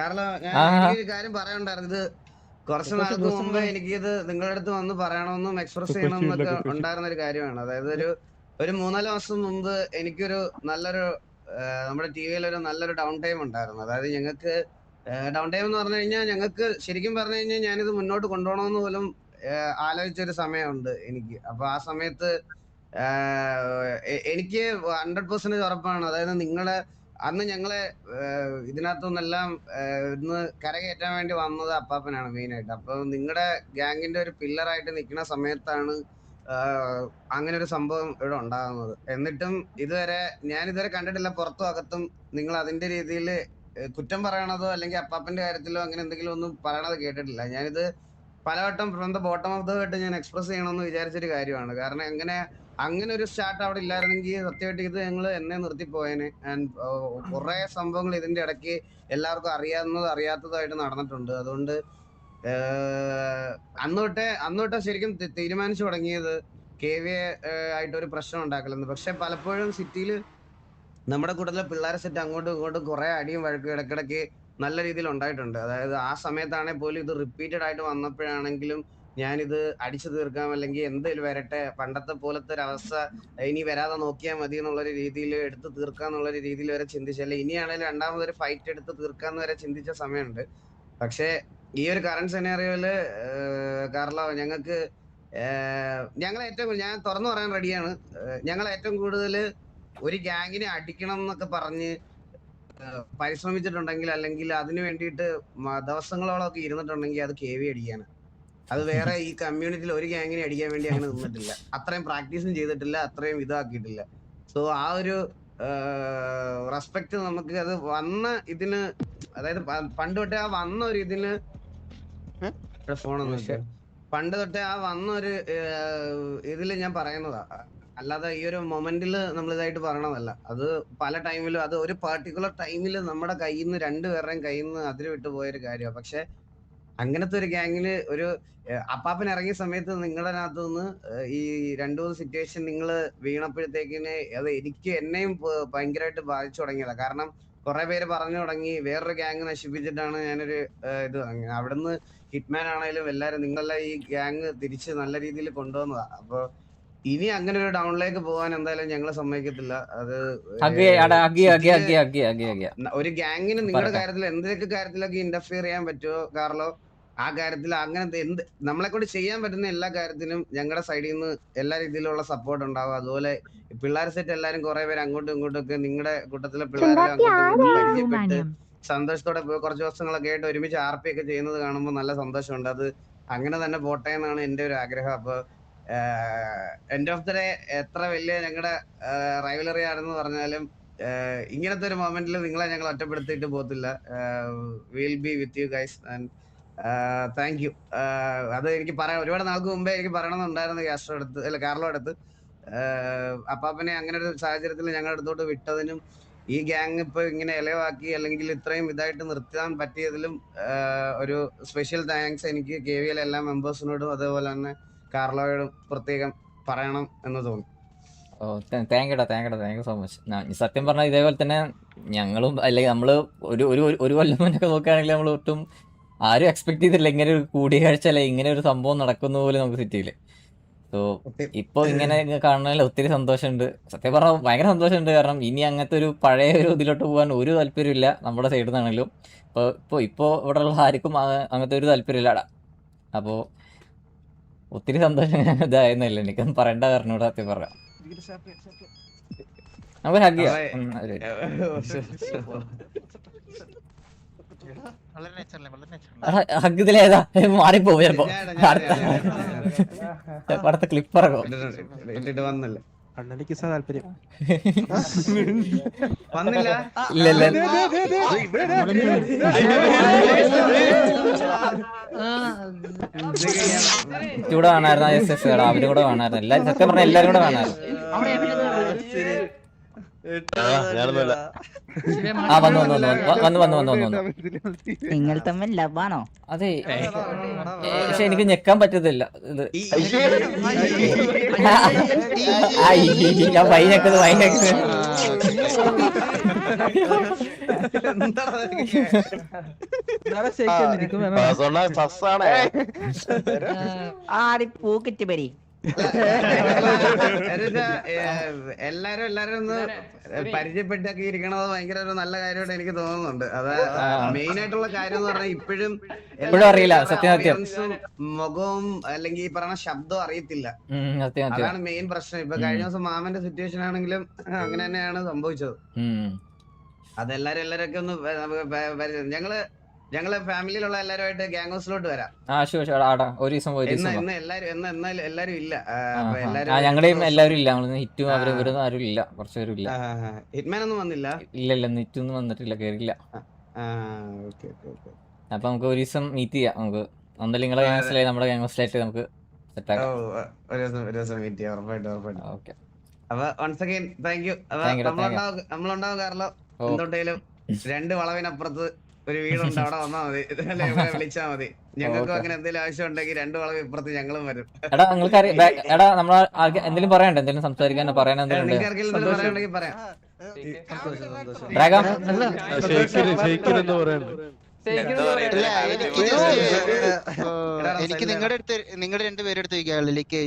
കാരണം എനിക്കൊരു കാര്യം പറയാനുണ്ടായിരുന്നു. ഇത് കുറച്ച് നാൾക്ക് മുമ്പ് എനിക്കിത് നിങ്ങളുടെ അടുത്ത് വന്ന് പറയണമെന്നും എക്സ്പ്രസ് ചെയ്യണമെന്നൊക്കെ ഉണ്ടായിരുന്ന ഒരു കാര്യമാണ്. അതായത് ഒരു 3-4 മാസം മുമ്പ് എനിക്കൊരു നല്ലൊരു നമ്മുടെ ടിവിയിൽ ഒരു നല്ലൊരു ഡൗൺ ടൈം ഉണ്ടായിരുന്നു. അതായത് ഞങ്ങൾക്ക് ഡൗൺ ടൈം എന്ന് പറഞ്ഞു കഴിഞ്ഞാൽ ഞങ്ങൾക്ക് ശരിക്കും പറഞ്ഞു കഴിഞ്ഞാൽ ഞാനിത് മുന്നോട്ട് കൊണ്ടുപോകണമെന്ന് പോലും ആലോചിച്ചൊരു സമയമുണ്ട് എനിക്ക്. അപ്പൊ ആ സമയത്ത് എനിക്ക് 100% ഉറപ്പാണ്. അതായത് നിങ്ങളെ അന്ന് ഞങ്ങളെ ഇതിനകത്തുനിന്നെല്ലാം ഇന്ന് കരകയറ്റാൻ വേണ്ടി വന്നത് അപ്പാപ്പനാണ് മെയിനായിട്ട്. അപ്പൊ നിങ്ങളുടെ ഗ്യാങ്ങിന്റെ ഒരു പില്ലറായിട്ട് നിൽക്കുന്ന സമയത്താണ് അങ്ങനെ ഒരു സംഭവം ഇവിടെ ഉണ്ടാകുന്നത്. എന്നിട്ടും ഞാനിതുവരെ കണ്ടിട്ടില്ല പുറത്തും അകത്തും നിങ്ങൾ അതിന്റെ രീതിയിൽ കുറ്റം പറയണതോ അല്ലെങ്കിൽ അപ്പാപ്പന്റെ കാര്യത്തിലോ അങ്ങനെ എന്തെങ്കിലും ഒന്നും പറയണത് കേട്ടിട്ടില്ല. ഞാനിത് പലവട്ടം from the bottom of the heart ഞാൻ എക്സ്പ്രസ് ചെയ്യണമെന്ന് വിചാരിച്ചൊരു കാര്യമാണ്. കാരണം അങ്ങനെ ഒരു സ്റ്റാർട്ട് അവിടെ ഇല്ലായിരുന്നെങ്കിൽ സത്യമായിട്ട് ഇത് ഞങ്ങൾ എന്നെ നിർത്തിപ്പോയേനെ. ആൻഡ് കുറെ സംഭവങ്ങൾ ഇതിന്റെ ഇടയ്ക്ക് എല്ലാവർക്കും അറിയാത്തതായിട്ട് നടന്നിട്ടുണ്ട്. അതുകൊണ്ട് അന്ന് തൊട്ടേ ശരിക്കും തീരുമാനിച്ചു തുടങ്ങിയത് KVA ആയിട്ടൊരു പ്രശ്നം ഉണ്ടാക്കലെന്ന്. പക്ഷെ പലപ്പോഴും സിറ്റിയിൽ നമ്മുടെ കൂട്ടത്തിലെ പിള്ളേരെ സെറ്റ് അങ്ങോട്ടും ഇങ്ങോട്ടും കുറെ അടിയും വഴക്കും ഇടയ്ക്കിടയ്ക്ക് നല്ല രീതിയിൽ ഉണ്ടായിട്ടുണ്ട്. അതായത് ആ സമയത്താണെങ്കിൽ പോലും ഇത് റിപ്പീറ്റഡ് ആയിട്ട് വന്നപ്പോഴാണെങ്കിലും ഞാനിത് അടിച്ചു തീർക്കാം അല്ലെങ്കിൽ എന്തെങ്കിലും വരട്ടെ, പണ്ടത്തെ പോലത്തെ ഒരു അവസ്ഥ ഇനി വരാതെ നോക്കിയാൽ മതി എന്നുള്ളൊരു രീതിയിൽ എടുത്ത് തീർക്കാന്നുള്ളൊരു രീതിയിൽ വരെ ചിന്തിച്ചല്ലേ. ഇനിയാണെങ്കിലും രണ്ടാമതൊരു ഫൈറ്റ് എടുത്ത് തീർക്കാന്ന് വരെ ചിന്തിച്ച സമയമുണ്ട്. പക്ഷെ ഈ ഒരു കറണ്ട് സെനാറിയോയില് കാർലോ ഞാൻ തുറന്നു പറയാൻ റെഡിയാണ്. ഞങ്ങൾ ഏറ്റവും കൂടുതൽ ഒരു ഗ്യാങ്ങിനെ അടിക്കണം എന്നൊക്കെ പറഞ്ഞ് പരിശ്രമിച്ചിട്ടുണ്ടെങ്കിൽ അല്ലെങ്കിൽ അതിനു വേണ്ടിയിട്ട് ദിവസങ്ങളോളം ഒക്കെ ഇരുന്നിട്ടുണ്ടെങ്കിൽ അത് KVA അടിക്കാണ്. അത് വേറെ ഈ കമ്മ്യൂണിറ്റിയിൽ ഒരു ഗ്യാങ്ങിനെ അടിക്കാൻ വേണ്ടി അങ്ങനെ നിന്നിട്ടില്ല. അത്രയും പ്രാക്ടീസും ചെയ്തിട്ടില്ല, അത്രയും ഇതാക്കിയിട്ടില്ല. സോ ആ ഒരു റെസ്പെക്ട് നമുക്ക് അത് വന്ന ഇതിന്, അതായത് പണ്ട് തൊട്ടേ ആ വന്ന ഒരു ഇതിന് പണ്ട് തൊട്ടേ ആ വന്ന ഒരു ഇതില് ഞാൻ പറയുന്നതാ. അല്ലാതെ ഈ ഒരു മൊമെന്റില് നമ്മൾ ഇതായിട്ട് പറയണതല്ല. അത് പല ടൈമിലും അത് ഒരു പർട്ടിക്കുലർ ടൈമില് നമ്മുടെ കയ്യിൽ നിന്ന് രണ്ടുപേരുടെയും കയ്യിൽ നിന്ന് അതിര് വിട്ടു പോയൊരു കാര്യമാണ്. പക്ഷെ അങ്ങനത്തെ ഒരു ഗ്യാങ്ങില് ഒരു അപ്പാപ്പൻ ഇറങ്ങിയ സമയത്ത് നിങ്ങളുടെ അകത്ത് നിന്ന് ഈ 2-3 സിറ്റുവേഷൻ നിങ്ങൾ വീണപ്പോഴത്തേക്കിന് അത് എന്നെയും ഭയങ്കരമായിട്ട് ബാധിച്ചു തുടങ്ങിയതാണ്. കാരണം കുറെ പേര് പറഞ്ഞു തുടങ്ങി വേറൊരു ഗ്യാങ് നശിപ്പിച്ചിട്ടാണ് ഞാനൊരു ഇത് അവിടുന്ന് ഹിറ്റ്മാൻ ആണെങ്കിലും എല്ലാരും നിങ്ങളെല്ലാം ഈ ഗ്യാങ് തിരിച്ച് നല്ല രീതിയിൽ കൊണ്ടുവന്നതാ. അപ്പൊ ഇനി അങ്ങനെ ഒരു ഡൗണിലേക്ക് പോകാൻ എന്തായാലും ഞങ്ങൾ സമ്മതിക്കത്തില്ല. അത് ഒരു ഗ്യാങ്ങിന് നിങ്ങളുടെ കാര്യത്തിൽ എന്തൊക്കെ കാര്യത്തിലൊക്കെ ഇന്റർഫിയർ ചെയ്യാൻ പറ്റുമോ കാർലോ, ആ കാര്യത്തിൽ അങ്ങനത്തെ നമ്മളെ കൊണ്ട് ചെയ്യാൻ പറ്റുന്ന എല്ലാ കാര്യത്തിനും ഞങ്ങളുടെ സൈഡിൽ നിന്ന് എല്ലാ രീതിയിലുള്ള സപ്പോർട്ട് ഉണ്ടാവും. അതുപോലെ പിള്ളേർ സെറ്റ് എല്ലാരും കുറെ പേര് അങ്ങോട്ടും ഇങ്ങോട്ടും ഒക്കെ നിങ്ങളുടെ കൂട്ടത്തിലെ പിള്ളേരെ അങ്ങോട്ടും ഇങ്ങോട്ടും പരിചയപ്പെട്ട് സന്തോഷത്തോടെ പോയി കുറച്ച് ദിവസങ്ങളൊക്കെ ആയിട്ട് ഒരുമിച്ച് RP ഒക്കെ ചെയ്യുന്നത് കാണുമ്പോൾ നല്ല സന്തോഷമുണ്ട്. അത് അങ്ങനെ തന്നെ പോട്ടെ എന്നാണ് എന്റെ ഒരു ആഗ്രഹം. അപ്പൊ എൻഡ് ഓഫ് ദ ഡേ എത്ര വലിയ ഞങ്ങളുടെ റൈവലറി ആണെന്ന് പറഞ്ഞാലും ഇങ്ങനത്തെ ഒരു മൊമെന്റിൽ നിങ്ങളെ ഞങ്ങൾ ഒറ്റപ്പെടുത്തിയിട്ട് പോകത്തില്ല. Will be with you guys and thank you. അത് എനിക്ക് പറയാം, ഒരുപാട് നാൾക്ക് മുമ്പേ എനിക്ക് പറയണമെന്നുണ്ടായിരുന്നു കാർലോ അടുത്ത്. അപ്പാപ്പനെ അങ്ങനെ ഒരു സാഹചര്യത്തിൽ ഞങ്ങളുടെ അടുത്തോട്ട് വിട്ടതിനും ഈ ഗ്യാങ് ഇപ്പൊ ഇങ്ങനെ ഇലവാക്കി അല്ലെങ്കിൽ ഇത്രയും ഇതായിട്ട് നിർത്താൻ പറ്റിയതിലും ഒരു സ്പെഷ്യൽ താങ്ക്സ് എനിക്ക് KVA എല്ലാ മെമ്പേഴ്സിനോടും അതേപോലെ തന്നെ കാർലോയോടും പ്രത്യേകം പറയണം എന്ന് തോന്നി. Thank you so much. സത്യം പറഞ്ഞാൽ ഇതേപോലെ തന്നെ ഞങ്ങളും അല്ലെങ്കിൽ നമ്മള് ഒരു കൊല്ലം മുന്നൊക്കെ നോക്കുകയാണെങ്കിൽ നമ്മൾ ഒട്ടും ആരും എക്സ്പെക്ട് ചെയ്തില്ല ഇങ്ങനെ ഒരു കൂടിക്കാഴ്ച അല്ലെ ഇങ്ങനെ ഒരു സംഭവം നടക്കുന്ന പോലെ നമുക്ക് സിറ്റിയില്. സോ ഇപ്പൊ ഇങ്ങനെ കാണുന്നതിൽ ഒത്തിരി സന്തോഷമുണ്ട്. സത്യം പറഞ്ഞാൽ ഭയങ്കര സന്തോഷമുണ്ട്. കാരണം ഇനി അങ്ങനത്തെ ഒരു പഴയ ഒരു ഇതിലോട്ട് പോകാൻ ഒരു താല്പര്യമില്ല നമ്മുടെ സൈഡിൽ നിന്നാണെങ്കിലും. ഇപ്പൊ ഇവിടെ ഉള്ള ആർക്കും അങ്ങനത്തെ ഒരു താല്പര്യമില്ലടാ. അപ്പോ ഒത്തിരി സന്തോഷം ഇതായിരുന്നല്ല, എനിക്കൊന്നും പറയേണ്ട കാരണോട് സത്യം പറയാം. നമുക്ക് ഹഗ് ഹഗ് ഇതിലേതാ മാറിപ്പോവും ചിലപ്പോ. അടുത്ത ക്ലിപ്പ് ഇറങ്ങും. വന്നല്ലേ താല്പര്യം വന്നില്ല. ഇല്ല ഇവിടെ വേണമായിരുന്നു. അവരും കൂടെ വേണമായിരുന്നു. എല്ലാരും സത്യം പറഞ്ഞ എല്ലാരും കൂടെ വേണമായിരുന്നു. വന്നു നിങ്ങൾ തമ്മിൽ ലവാണോ? അതെ, പക്ഷെ എനിക്ക് ഞെക്കാൻ പറ്റത്തില്ല. ഇത് ഞാൻ വൈനക്കുന്നത് ആടി പൂക്കിറ്റ് പരി എല്ലാരും ഒന്ന് പരിചയപ്പെട്ടൊക്കെ ഇരിക്കണത് ഭയങ്കര ഒരു നല്ല കാര്യമായിട്ട് എനിക്ക് തോന്നുന്നുണ്ട്. അത് മെയിൻ ആയിട്ടുള്ള കാര്യം എന്ന് പറഞ്ഞാൽ ഇപ്പോഴും അറിയില്ല സത്യം മുഖവും അല്ലെങ്കിൽ ഈ പറയുന്ന ശബ്ദവും അറിയത്തില്ല. അതാണ് മെയിൻ പ്രശ്നം. ഇപ്പൊ കഴിഞ്ഞ ദിവസം മാമന്റെ സിറ്റുവേഷൻ ആണെങ്കിലും അങ്ങനെ തന്നെയാണ് സംഭവിച്ചത്. അതെല്ലാരും ഒക്കെ ഒന്ന് ഞങ്ങള് ഫാമിലിയിലുള്ള എല്ലാരുമായിട്ട് ഗ്യാങ് ഹൗസിലോട്ട് വരാം. എല്ലാരും ഇല്ല. ഞങ്ങളുടെയും എല്ലാവരും ഇല്ല. ഹിറ്റും അവരും ആരും ഇല്ല. കുറച്ചുപേരും ഇല്ല. ഹിറ്റ്മാൻ ഒന്നും വന്നില്ല. ഇല്ല ഹിറ്റൊന്നും വന്നിട്ടില്ല, കേറില്ല. അപ്പൊ നമുക്ക് ഒരു ദിവസം മീറ്റ് ചെയ്യാം. നമുക്ക് ഒന്നല്ല നിങ്ങളെ ഗ്യാങ് ഹൗസിലായി നമ്മുടെ ഗ്യാങ് ഹൗസിലായിട്ട് നമുക്ക് സെറ്റ് ആക്കാം. ഓക്കെ. അപ്പൊ വൺസ് അഗൈൻ താങ്ക് യു. നമ്മളുണ്ടാവും കാർലോ. എന്തുണ്ടെങ്കിലും 2 വളവിനപ്പുറത്ത് ഒരു വീടുണ്ട്, അവിടെ വന്നാ മതി. വിളിച്ചാ മതി. ഞങ്ങൾക്കും അങ്ങനെ എന്തെങ്കിലും ആവശ്യം ഉണ്ടെങ്കിൽ 2 വളവ് ഇപ്പുറത്ത് ഞങ്ങളും വരും. എടാ നിങ്ങൾക്ക് എടാ നമ്മൾ എന്തെങ്കിലും പറയണ്ട, എന്തെങ്കിലും സംസാരിക്കാനോ പറയാനോ എന്തെങ്കിലും പറയണമെങ്കിൽ പറയാം. എനിക്ക് നിങ്ങളുടെ 2 പേരുടെ അടുത്ത് ചോദിക്കാനുള്ളൂ. ലൈക്ക്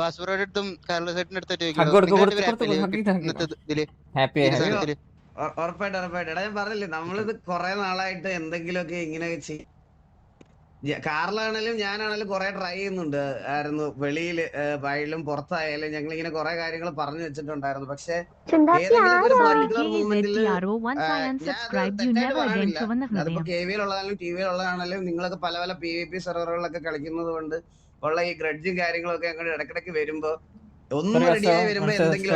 വാസുറോയുടെ അടുത്തും കാർലോസ് ചേട്ടന്റെ അടുത്തായിട്ട് ഉറപ്പായിട്ട്. എടാ ഞാൻ പറഞ്ഞില്ലേ, നമ്മളിത് കൊറേ നാളായിട്ട് എന്തെങ്കിലുമൊക്കെ ഇങ്ങനെ കാറിലാണേലും ഞാനാണേലും കൊറേ ട്രൈ ചെയ്യുന്നുണ്ട് ആയിരുന്നു. വെളിയില് വയലിലും പുറത്തായാലും ഞങ്ങൾ ഇങ്ങനെ കൊറേ കാര്യങ്ങൾ പറഞ്ഞു വെച്ചിട്ടുണ്ടായിരുന്നു. പക്ഷെ ഏതെങ്കിലും ഒരു പർട്ടിക്കുലർ മൂവ്മെന്റിൽ അതിപ്പോ കെവിയിലുള്ളതാണെങ്കിലും ടിവിയിലുള്ളതാണെങ്കിലും നിങ്ങളൊക്കെ പല പല PvP സെർവറുകളിലൊക്കെ കളിക്കുന്നത് കൊണ്ട് ഉള്ള ഈ ഗ്രഡ്ജും കാര്യങ്ങളൊക്കെ അങ്ങോട്ട് ഇടക്കിടക്ക് വരുമ്പോ ഒന്നും റെഡിയായി വരുമ്പോ എന്തെങ്കിലും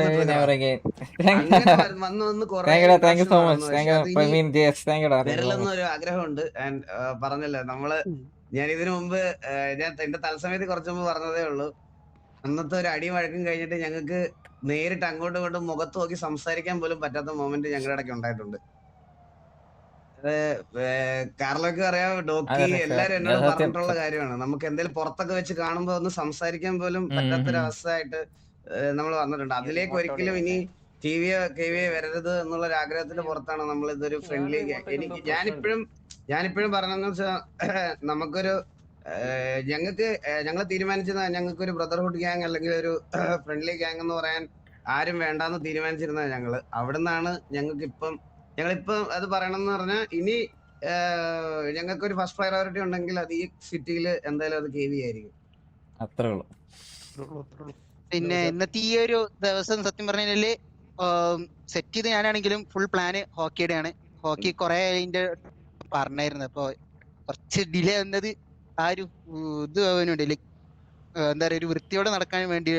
വരലെന്നൊരു ആഗ്രഹമുണ്ട്. ആൻഡ് പറഞ്ഞല്ലോ നമ്മള് ഞാൻ ഇതിനു മുമ്പ് ഞാൻ എന്റെ തത്സമയത്ത് കുറച്ചു മുമ്പ് പറഞ്ഞതേ ഉള്ളൂ. അന്നത്തെ ഒരു അടിയും വഴക്കും കഴിഞ്ഞിട്ട് ഞങ്ങൾക്ക് നേരിട്ട് അങ്ങോട്ടും ഇങ്ങോട്ടും മുഖത്ത് നോക്കി സംസാരിക്കാൻ പോലും പറ്റാത്ത മൊമെന്റ് ഞങ്ങളുടെ ഇടയ്ക്ക് ഉണ്ടായിട്ടുണ്ട്. കാർലോക്ക് അറിയാം, ഡോക്കി എല്ലാരും എന്നോട് പറഞ്ഞിട്ടുള്ള കാര്യമാണ്. നമുക്ക് എന്തെങ്കിലും പുറത്തൊക്കെ വെച്ച് കാണുമ്പോ ഒന്ന് സംസാരിക്കാൻ പോലും പറ്റാത്തൊരവസ്ഥ ആയിട്ട് നമ്മൾ വന്നിട്ടുണ്ട്. അതിലേക്ക് ഒരിക്കലും ഇനി KVA വരരുത് എന്നുള്ള ഒരു ആഗ്രഹത്തിന്റെ പുറത്താണ് നമ്മൾ ഇതൊരു ഫ്രണ്ട്ലി. എനിക്ക് ഞാനിപ്പോഴും പറഞ്ഞതെന്ന് വെച്ചാൽ നമുക്കൊരു ഞങ്ങൾ തീരുമാനിച്ചത് ഞങ്ങൾക്കൊരു ബ്രദർഹുഡ് ഗ്യാങ് അല്ലെങ്കിൽ ഒരു ഫ്രണ്ട്ലി ഗ്യാങ് എന്ന് പറയാൻ ആരും വേണ്ടാന്ന് തീരുമാനിച്ചിരുന്നത് ഞങ്ങള്. അവിടുന്നാണ് ഞങ്ങളിപ്പം അത് പറയണമെന്ന് പറഞ്ഞാൽ ഇനി ഞങ്ങൾക്കൊരു ഫസ്റ്റ് പ്രയോറിറ്റി ഉണ്ടെങ്കിൽ അത് ഈ സിറ്റിയിൽ എന്തായാലും അത് KVA ആയിരിക്കും. അത്രേ ഉള്ളൂ. പിന്നെ ഇന്നത്തെ ഈ ഒരു ദിവസം സത്യം പറഞ്ഞാല് സെറ്റ് ചെയ്ത് ഞാനാണെങ്കിലും ഫുൾ പ്ലാന് ഹോക്കിയുടെ ആണ്. ഹോക്കി കുറെ അതിന്റെ പറഞ്ഞായിരുന്നു. അപ്പൊ കുറച്ച് ഡിലേ വന്നത് ആ ഒരു ഇത് ആവാനുണ്ട്. ലൈക്ക് എന്താ പറയുക, ഒരു വൃത്തിയോടെ നടക്കാൻ വേണ്ടി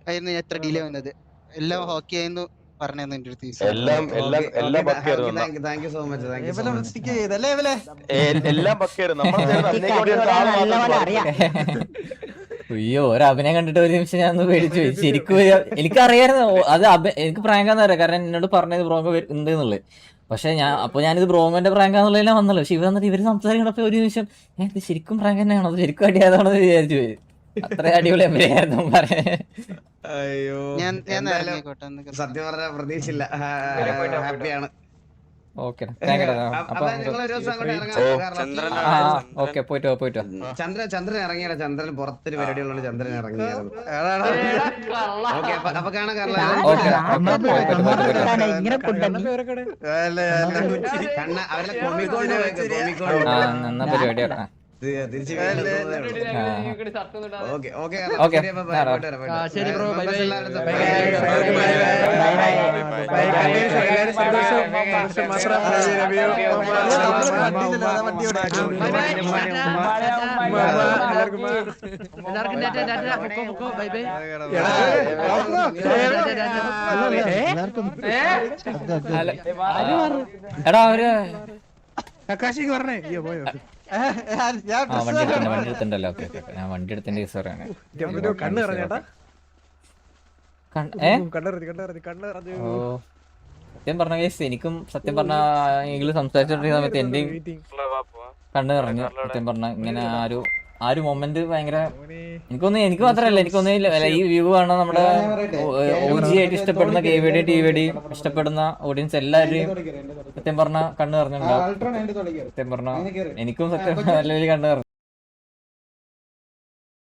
ആയിരുന്നു എത്ര ഡിലേ വന്നത്. എല്ലാം ഹോക്കി ആയിരുന്നു പറഞ്ഞിരുന്നു എന്റെ അടുത്ത്. അയ്യോ, ഒരു അഭിനയം കണ്ടിട്ട് ഒരു നിമിഷം ഞാൻ ഒന്ന് പേടിച്ചു പോയി. ശരിക്കും എനിക്കറിയായിരുന്നു അത് എനിക്ക് പ്രാങ്കാന്ന് പറയാം. കാരണം എന്നോട് പറഞ്ഞത് ബ്രോങ്കോ ഉണ്ട് എന്നുള്ളത്. പക്ഷെ ഞാനിത് ബ്രോങ്കോന്റെ പ്രാങ്കാന്നുള്ളതെല്ലാം വന്നല്ലോ. പക്ഷെ ഇവർ വന്നിട്ട് ഇവര് സംസാരിക്കണപ്പോ ഒരു നിമിഷം ഇത് ശരിക്കും പ്രാങ്ക് തന്നെയാണോ, അത് ശരിക്കും അടിയാതാണോ എന്ന് വിചാരിച്ചു പോയി. അത്ര അടിപൊളി അഭിനയായിരുന്നു പറയാൻ. അയ്യോ, സത്യം പറഞ്ഞ പ്രതീക്ഷയില്ല. ഹാപ്പിയാണ്. ഓക്കെ, പോയിട്ട് ചന്ദ്രൻ ഇറങ്ങിയാണ്. ചന്ദ്രൻ പുറത്തൊരു പരിപാടികളുണ്ട്. ചന്ദ്രൻ ഇറങ്ങിയായിരുന്നു. അപ്പൊ കാണാൻ അവരുടെ കോമിക്കോണ്ട് പരിപാടിയാണ്. തിരിച്ചു എടാ അവര് വണ്ടി എടുത്തിണ്ടല്ലോ. ഓക്കെ, ഞാൻ വണ്ടി എടുത്തിന്റെ കേസ് പറയാണ്. സത്യം പറഞ്ഞ കേസ് എനിക്കും സത്യം പറഞ്ഞ എങ്കിലും സംസാരിച്ചോണ്ടിരിക്കുന്ന സമയത്ത് എന്റെയും കണ്ണ് നിറഞ്ഞു. സത്യം പറഞ്ഞ ഇങ്ങനെ ആ ഒരു മൊമെന്റ് ഭയങ്കര എനിക്ക് മാത്രമല്ല എനിക്കൊന്നും ഈ വ്യൂ ആണ് നമ്മുടെ OG ആയിട്ട് ഇഷ്ടപ്പെടുന്ന KVD TVD ഇഷ്ടപ്പെടുന്ന ഓഡിയൻസ് എല്ലാവരെയും സത്യം പറഞ്ഞ കണ്ണു നിറഞ്ഞിട്ടുണ്ടാവും. സത്യം പറഞ്ഞ എനിക്കും സത്യം നല്ല കണ്ണു നിറഞ്ഞു.